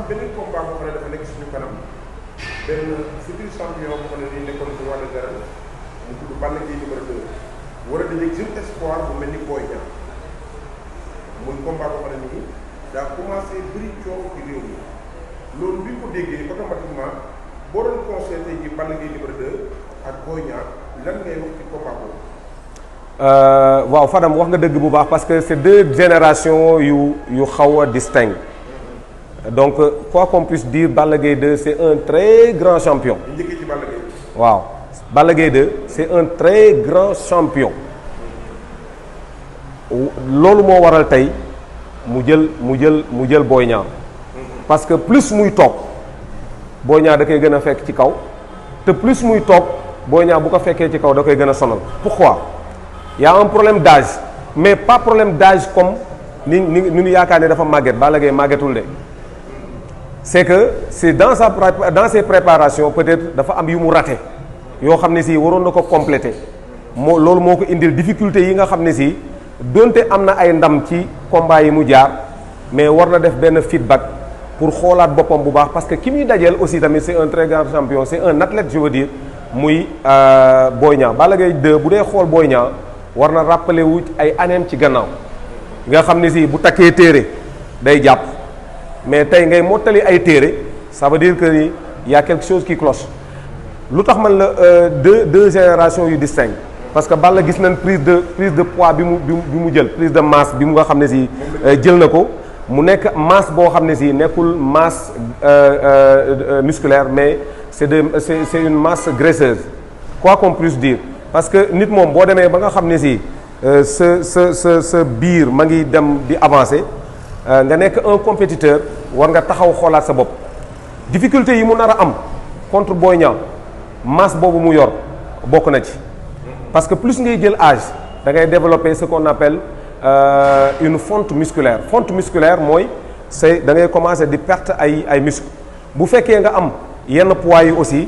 beneen combat boo xam ne dafa nekk suñu kanam benn futur champion boo xam ne nii nekkoon ci wàllu dara mu tudd Balla Gaye numéro 2 war a dajeeg jeune espoir bu mel ni Boy Niang muy combat boo xam ne nii daa commencé bëri coow ci réew mi loolu bi ko déggee automatiquement boo doon conseillé tey jii Balla Gaye numéro 2 ak Boy Niang lan ngay wax ci combat boobu. waaw Fadam wax nga dëgg bu baax parce que c'est deux générations yu xaw a distinctes donc quoi qu'on puisse dire Balla Gaye 2 c'est un très grand champion. njëkkee ci Balla Gaye. waaw Balla Gaye 2 c'est un très grand champion loolu moo waral tey mu jël Boy Niang parce que plus muy toog Boy Niang da koy gën a fekk ci kaw te plus muy toog Boy Niang bu ko fekkee ci kaw da koy gën a sonal. Pourquoi? Il y a un problème d'âge mais pas problème d'âge comme ni ñu yaakaar ne dafa màgget Balla Gaye màggetul de c'est que c'est dans ses préparations peut-être dafa am yu mu raté yoo xam ne si waroon na ko compléter loolu moo ko indil difficulté yi nga xam ne si donte am na ay ndam ci combat yi mu jaar mais war na def benn feedback pour xoolaat boppam bu baax parce que ki muy dajeel aussi tamit c'est un très grand champion c'est un athlète je veux dire muy Boy Niang Balla Gaye 2 bu dee xool Boy Niang war na rappeler wu ay aneem ci gannaaw nga xam ne si bu takkee téere day jàpp mais tey ngay mottali ay téere ça veut dire que ni y a quelque chose qui cloche lu tax man la deux générations yu distinctes parce que Balla gis nañ prise de poids bi mu jël prise de masse bi mu nga xam ne si jël na ko mu nekk masse boo xam ne si nekkul masse musculaire mais c'est une masse graisseuse quoi qu'on puisse dire parce que nit moom boo demee ba nga xam ne si sa biir ma ngi dem di avancer nga nekk un compétiteur war nga taxaw xoolaat sa bopp difficulté yi mu nar a am contre Boy Niang masse boobu mu yor bokk na ci parce que plus ngay jël âge da ngay développer ce qu'on appelle une fonte musculaire mooy c'est da ngay commencer di perte ay muscles bu fekkee nga am yenn poids yi aussi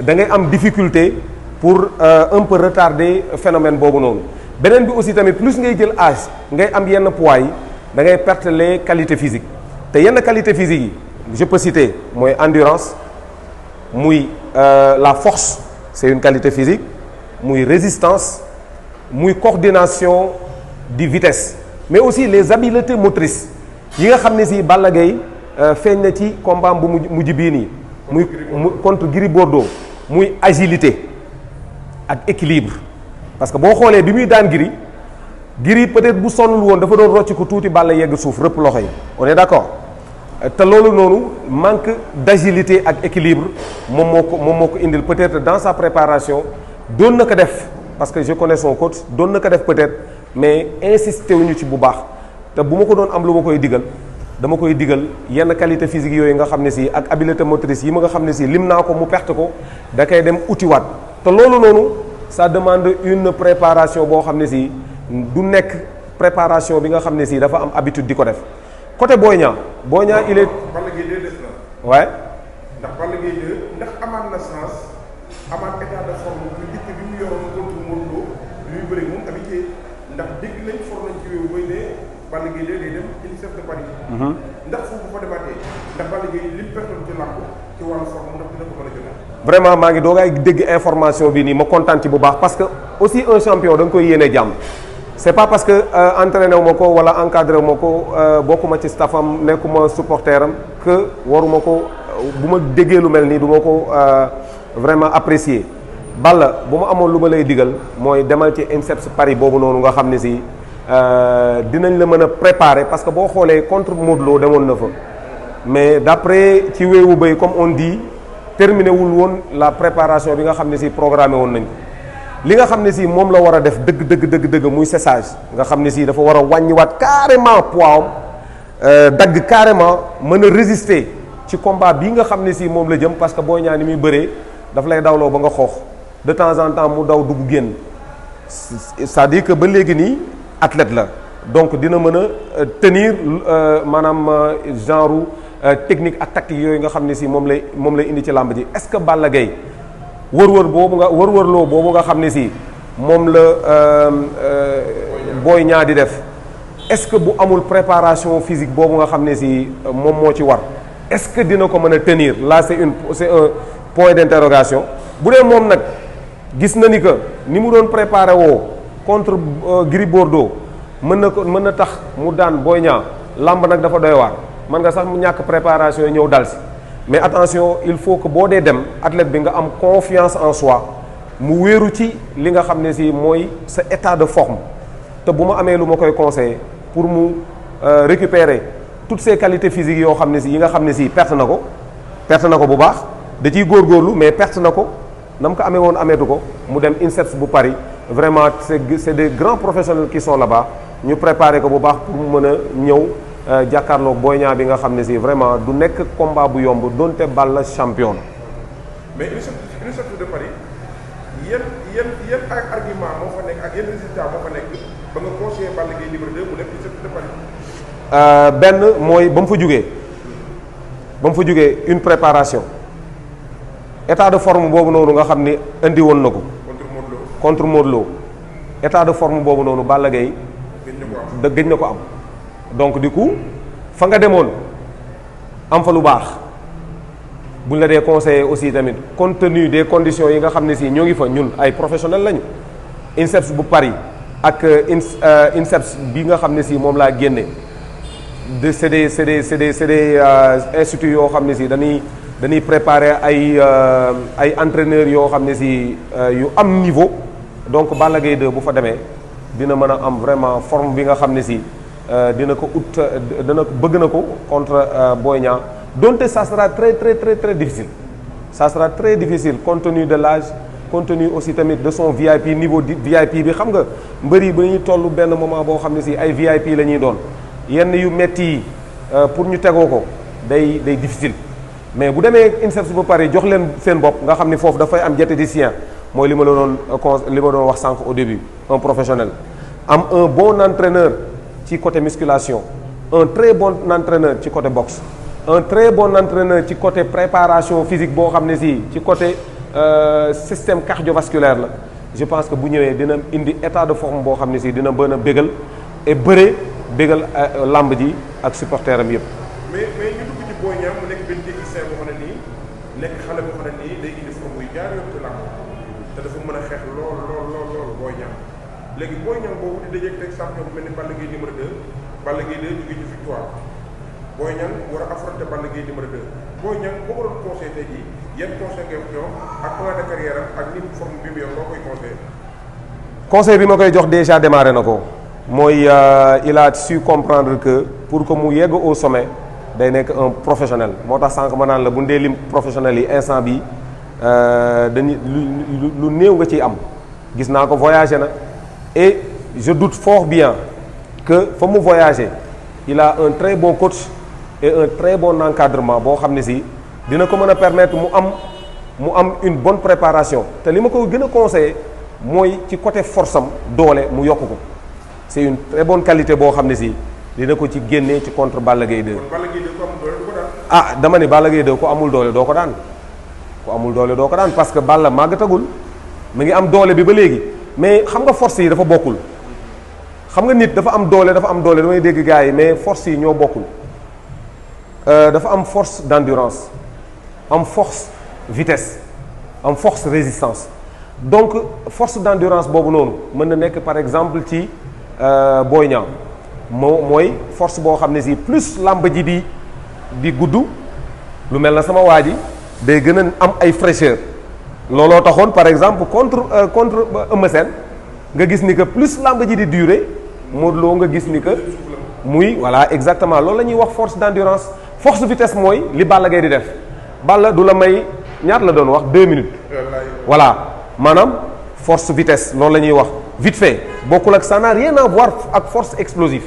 da ngay am difficulté pour un peu retarder phénomène boobu noonu beneen bi aussi tamit plus ngay jël âge ngay am yenn poids yi da ngay perte les qualités physiques te yenn qualités physiques yi je peux citer mooy endurance muy la force c'est une qualité physique muy résistance muy coordination di vitesse mais aussi les habiletés motrices yi nga xam ne si Balla Gaye feeñ na ci combat bu mujj bii nii muy contre Gris Bordeaux muy agilité ak équilibre parce que boo xoolee bi muy daan Gris peut-être bu sonnul woon dafa doon rocc ko tuuti Balla yegg suuf rëpp loxo yi on est d'accord te loolu noonu manque d'agilité ak équilibre moom moo ko indil peut-être dans sa préparation doon na ko def parce que je connais son coach doon na ko def peut-être mais insisté wuñu ci bu baax te bu ma ko doon am lu ma koy digal dama koy digal yenn qualité physique yooyu nga xam ne si ak habileté motrice yi ma nga xam ne si lim naa ko mu perte ko da koy dem utiwaat te loolu noonu ça demande une préparation boo xam ne si du nekk préparation bi nga xam ne si dafa am habitude di ko def côté Boy Niang il est. Balla Gaye 2 des na. waaye. ndax Balla Gaye 2 ndax amaat na chance amaat état de forme bu dikk bi mu yoroon contre Modou Lo luy bëri moom tamit ndax dégg nañ for nañ ci wéewu bay ne Balla Gaye 2 day dem INSEP de Paris. ndax foofu bu fa demaatee ndax Balla Gaye li mu pertoon ci làmb ci wàllu forme ndax dina ko mën a jotaat. vraiment maa ngi doogaay dégg information bi nii ma kontaan ci bu baax parce que aussi un champion da nga koy yéene jàmm. c'est pas parce que entraîné wu ma ko wala encadré wu ma ko bokkuma ci staffam nekkuma supporteram que waruma ko bu ma déggee lu mel nii du ma ko vraiment apprécier Balla bu ma amoon lu ma lay digal mooy demal ci INSEP Paris boobu noonu nga xam ne si dinañ la mën a préparer parce que boo xoolee contre Modou Lo demoon na fa mais d'après ci wéewu bay comme on dit terminé wul woon la préparation bi nga xam ne si programmé woon nañ ko li nga xam ne si moom la war a def dëgg muy séchage nga xam ne si dafa war a wàññiwaat carrément poids am dagg carrément mën a résister ci combat bii nga xam ne si moom la jëm parce que Boy Niang ni muy bëree daf lay dawloo ba nga xoox de temps en temps mu daw dugg génn c'est-à-dire que ba léegi nii athlète la donc dina mën a tenir maanaam genre technique ak tactique yooyu nga xam ne si moom lay indi ci làmb ji est-ce que Balla Gaye wërwërloo boobu nga xam ne si moom la Boy Niang di def est-ce que bu amul préparation physique boobu nga xam ne si moom moo ci war est-ce que dina ko mën a tenir là c'est un point d'interrogation. bu dee moom nag gis na ni que ni mu doon préparé woo contre Gris Bordeaux mën na tax mu daan Boy Niang lamb nag dafa doy waar mën nga sax mu ñàkk préparation yi ñëw dal si mais attention il faut que boo dee dem athlète bi nga am confiance en soi mu wéeru ci li nga xam ne si mooy sa état de forme te bu ma amee lu ma koy conseiller pour mu récupérer toutes ces qualités physiques yoo xam ne si yi nga xam ne si perte na ko bu baax da ciy góorgóorlu mais perte na ko na mu ko amee woon ameetu ko mu dem INSEPS bu Paris vraiment c'est des grands professionnels qui sont là-bas ñu préparer ko bu baax pour mu mën a ñëw jàkkaarloog Boy Niang bi nga xam ne si vraiment du nekk combat bu yomb donte Balla champion. mais INSEPS de Paris yan argument moo fa nekk ak yan résultat moo fa nekk ba nga conseiller Balla Gaye numéro 2 mu nekk INSEPS de Paris. benn mooy ba mu fa jógee une préparation état de forme boobu noonu nga xam ni indi woon na ko. contre Modou Lo état de forme boobu noonu Balla Gaye gëj na ko am donc du coup fa nga demoon am fa lu baax buñ la dee conseiller aussi tamit compte tenu des conditions yi nga xam ne si ñoo ngi fa ñun ay professionnels lañu INSEPS bu Paris ak INSEPS bi nga xam ne si moom laa génne c'est des instituts yoo xam ne si dañuy préparer ay entraîneurs yoo xam ne si yu am niveau donc Balla Gaye 2 bu fa demee dina mën a am vraiment forme bi nga xam ne si dina ko bëgg na ko contre Boy Niang donte ça sera très difficile ça sera très difficile compte tenu de l'âge compte tenu aussi tamit de son VIP niveau VIP bi xam nga mbër yi ba ñuy toll benn moment boo xam ne si ay VIP la ñuy doon yenn yu metti yi pour ñu tegoo ko day difficile mais bu demee INSEPS ba pare jox leen seen bopp nga xam ni foofu dafay am diététicien mooy li ma doon wax sànq au début un professionnel am un bon entraîneur ci côté musculation un très bon entraîneur ci côté boxe un très bon entraîneur ci côté préparation physique boo xam ne si ci côté système cardiovasculaire la je pense que bu ñëwee dina indi état de forme boo xam ne si dina mën a bégal et bégal lamb ji ak supporter am yëpp. mais ñu dugg ci Boy Niang mu nekk benn technicien boo xam ne nii nekk xale boo xam ne nii day indi forme yu jaar yoon ci lamb te dafa mën a xeex lool Boy Niang léegi Boy Niang boobu di dajeeg teg champion bu mel ni Balla Gaye numéro 2 Balla Gaye 2 jógee ci victoire Boy Niang war a affronter Balla Gaye numéro 2 Boy Niang boo ko doon conseil tey jii yan conseil nga jox ak plan de carrière ak ni forme bi mu yor loo koy conseil bi ma koy jox déjà démarré na ko mooy il a su comprendre que pour que mu yegg au sommet day nekk un professionnel moo tax sànq ma naan la bu ndee lim professionnel yi instant bi dañuy lu néew nga ciy am gis naa ko voyagé na et je doute fort bien que fa mu voyagé il a un très bon coach et un très bon encadrement boo xam ne si dina ko mën a permettre mu am une bonne préparation te li ma ko gën a conseillé mooy ci côté force am doole mu yokk ko c'est une très bonne qualité boo xam ne si dina ko ci génnee ci contre Balla Gaye 2. ah dama ni Balla Gaye 2 ku amul doole doo ko daan parce que Balla màggatagul mu ngi am doole bi ba léegi mais xam nga force yi dafa bokkul xam nga nit dafa am doole damay dégg gars yi mais force yi ñoo bokkul dafa am force d'endurance am force vitesse am force résistance donc force d'endurance boobu noonu mën na nekk par exemple ci Boy Niang mooy force boo xam ne si plus làmb ji di gudd lu mel na sama waa ji day gën a am ay fraîcheur looloo taxoon par exemple contre Eumeu Sène nga gis ni que plus làmb ji di durer Modou Lo nga gis ni que muy voilà exactement loolu la ñuy wax force d'endurance force vitesse mooy li Balla Gaye di def Balla du la may ñaata la doon wax 2 minutes voilà maanaam force vitesse loolu la ñuy wax vite fait bokkul ak ça n'a rien à voir ak force explosive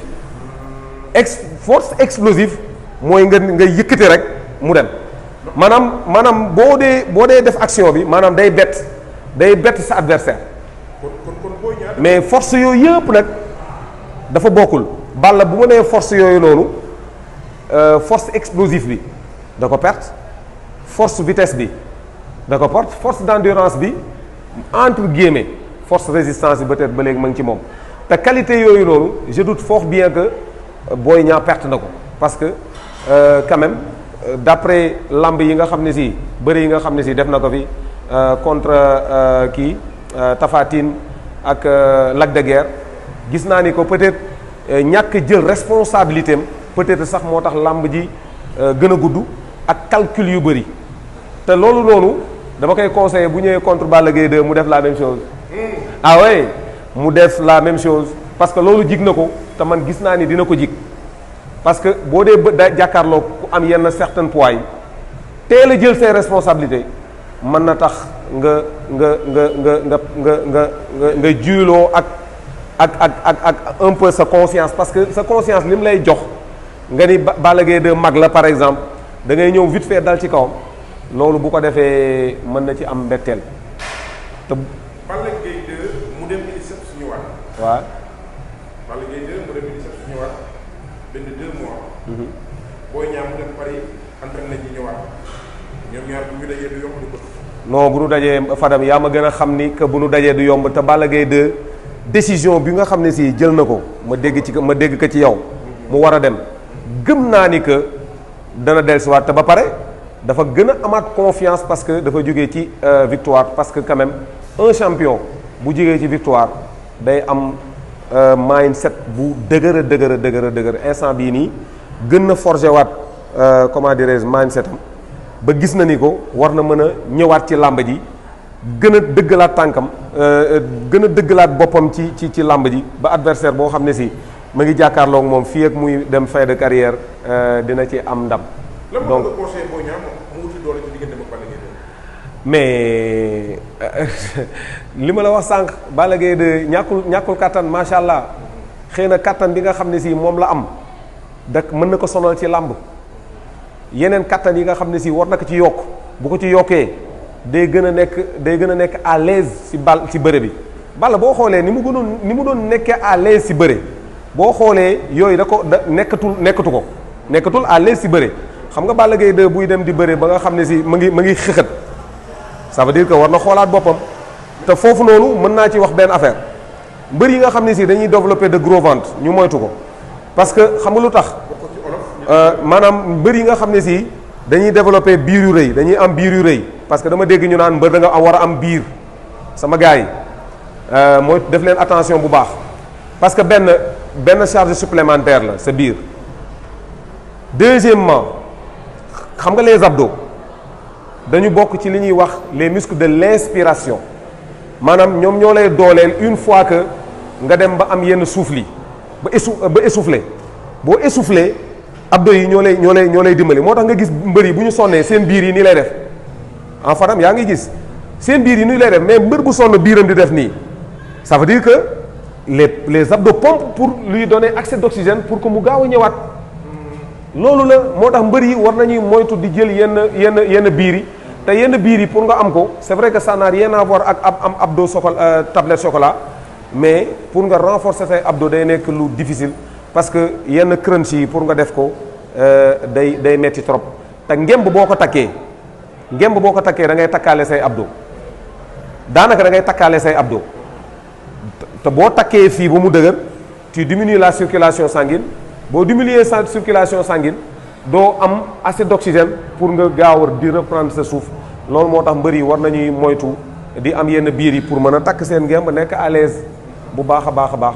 force explosive mooy nga yëkkati rek mu dem maanaam boo dee def action bi maanaam day bett sa adversaire mais force yooyu yëpp nag dafa bokkul Balla bu ma nee force yooyu noonu force explosive bi da ko perte force vitesse bi da ko perte force d'endurance bi entre guillemets force résistance bi peut-être ba léegi ma ngi ci moom te qualité yooyu noonu je doute fort bien que Boy Niang perte na ko parce que quand même d'après lamb yi nga xam ne si bëri yi nga xam ne si def na ko fi contre kii Tapha Tine ak Lac de Guiers gis naa ni ko peut-être ñàkk jël responsabilité am peut-être sax moo tax lamb ji gën a gudd ak calcul yu bëri te loolu noonu dama koy conseiller bu ñëwee contre Balla Gaye 2 mu def la même chose ah oui mu def la même chose parce que loolu jig na ko te man gis naa ni dina ko jig parce que boo dee da jàkkaarloo ku am yenn certain poids yi teel a jël ses responsabilités mën na tax nga juyuloo ak un peu sa conscience parce que sa conscience li mu lay jox nga ni Balla Gaye 2 mag la par exemple da ngay ñëw vite fait dal ci kawam loolu bu ko defee mën na ci am mbetteel te. Balla Gaye 2 mu dem INSEP suñu waat. waaw. Balla Gaye 2 mu dem INSEP suñu waat benn 2 mois. Boy Niang mu dem Paris entraîné nañu ñëwaat ñoom ñaar bu ñu dajee du yomb du ko. non bu nu dajee Fadam yaa ma gën a xam ni que bu nu dajee du yomb te Balla Gaye 2 décision bi nga xam ne si jël na ko ma dégg ko ci yow. mu war a dem gëm naa ni que dana dellusiwaat te ba pare dafa gën a amaat confiance parce que dafa jógee ci victoire parce que quand même un champion bu jógee ci victoire day am mindset bu dëgër instant bii nii gën na forger waat comment dirais-je mindset am ba gis na ni ko war na mën a ñëwaat ci làmb ji gën a dëggalaat tànkam gën a dëggalaat boppam ci làmb ji ba adversaire boo xam ne si ma ngi jàkkaarloog moom fii ak muy dem fin de carrière dina ci am ndam. donc mais li ma la wax sànq Balla Gaye de ñàkkul kattan macha allah xëy na kattan bi nga xam ne si moom la am da mën na ko sonal ci làmb yeneen kattan yi nga xam ne si war na ko ci yokk bu ko ci yokkee day gën a nekk à l'aise ci bëre bi. Balla boo xoolee ni mu doon nekkee à l'aise ci bëre boo xoolee yooyu nekkatul à l'aise ci bëre xam nga Balla Gaye 2 buy dem di bëre ba nga xam ne si ma ngi xëxët ça veut dire que war na xoolaat boppam te foofu noonu mën naa ci wax benn affaire mbër yi nga xam ne si dañuy développer de gros ventre ñu moytu ko parce que xam nga lu tax maanaam mbër yi nga xam ne si dañuy développer biir yu rëy dañuy am biir yu rëy parce que dama dégg ñu naan mbër da nga war a am biir sama gars yi mooy def leen attention bu baax parce que benn charge supplémentaire la sa biir deuxièmement xam nga les abdos dañu bokk ci li ñuy wax les muscles de l'inspiration maanaam ñoom ñoo lay dooleel une fois que nga dem ba am yenn souffle yi ba essoufflé boo essoufflé abdos yi ñoo lay dimbali moo tax nga gis mbër yi bu ñu sonnee seen biir yi nii lay def en Fadam yaa ngi gis seen biir yi nii lay def mais mbër bu sonn biiram di def nii ça veut dire que les abdos pompent pour lui donner accès d'oxygène pour que mu gaaw a ñëwaat loolu la moo tax mbër yi war nañuy moytu di jël yenn biir yi te yenn biir yi pour nga am ko c'est vrai que ça n'a rien à voir ak am abdos tablette chocolat mais pour nga renforcer say abdos day nekk lu difficile parce que yenn crunch yi pour nga def ko day metti trop te ngemb boo ko takkee da ngay takkaale say abdos daanaka da ngay takkaale say abdos te boo takkee fii ba mu dëgër tu diminues la circulation sanguine boo diminuer sa circulation sanguine doo am assez d'oxygène pour nga gaaw di reprendre sa souffle loolu moo tax mbër yi war nañuy moytu di am yenn biir yi pour mën a takk seen ngemb nekk à l'aise bu baax a baax.